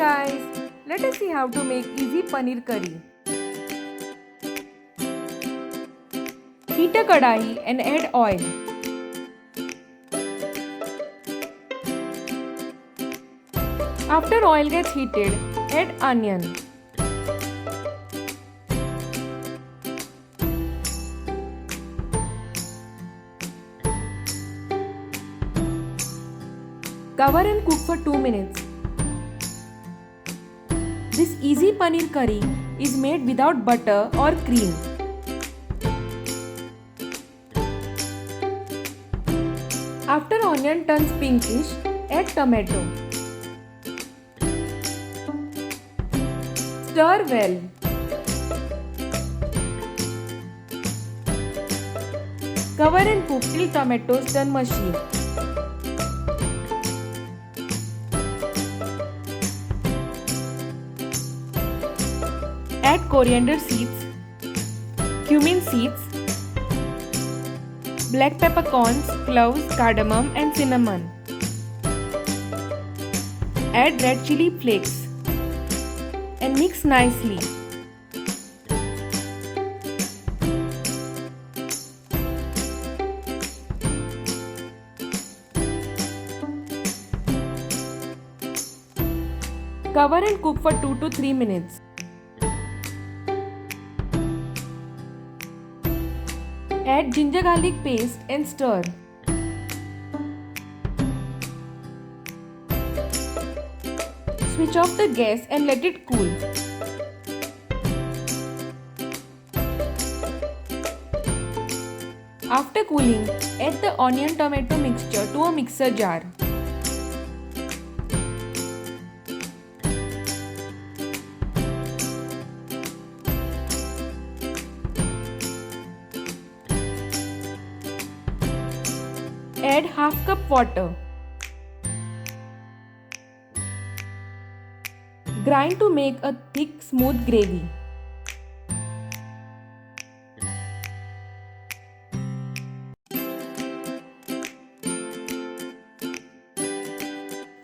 guys, let us see how to make easy paneer curry. Heat a kadai and add oil. After oil gets heated, add onion. Cover and cook for 2 minutes. This easy paneer curry is made without butter or cream. After onion turns pinkish, add tomato. Stir well. Cover and cook till tomatoes turn mushy. Add coriander seeds, cumin seeds, black peppercorns, cloves, cardamom and cinnamon. Add red chili flakes and mix nicely. Cover and cook for 2 to 3 minutes. Add ginger garlic paste and stir. Switch off the gas and let it cool. After cooling, add the onion tomato mixture to a mixer jar. Add half cup water. Grind to make a thick smooth gravy.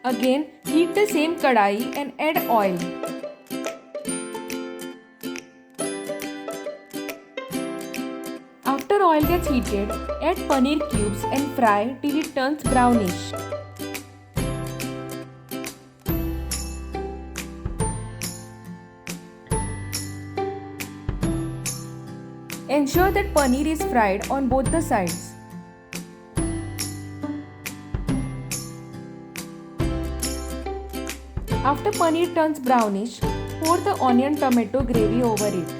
Again, heat the same kadai and add oil. After oil gets heated, add paneer cubes and fry till it turns brownish. Ensure that paneer is fried on both the sides. After paneer turns brownish, pour the onion tomato gravy over it.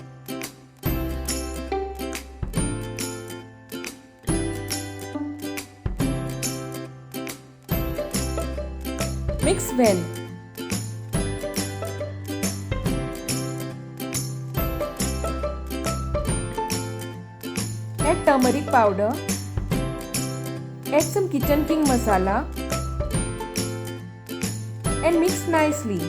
Mix well. Add turmeric powder. Add some kitchen king masala and mix nicely.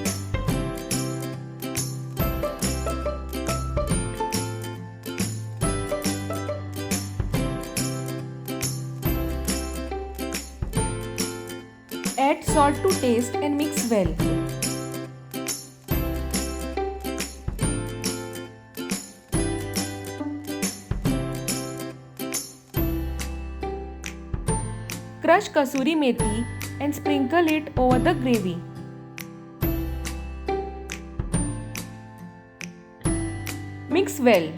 Add salt to taste and mix well. Crush kasuri methi and sprinkle it over the gravy. Mix well.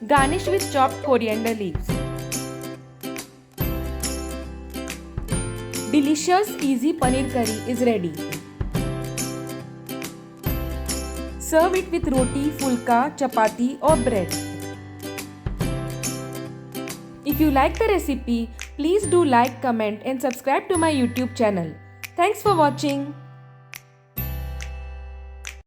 Garnish with chopped coriander leaves. Delicious easy paneer curry is ready. Serve it with roti, fulka, chapati or bread. If you like the recipe, please do like, comment and subscribe to my YouTube channel. Thanks for watching.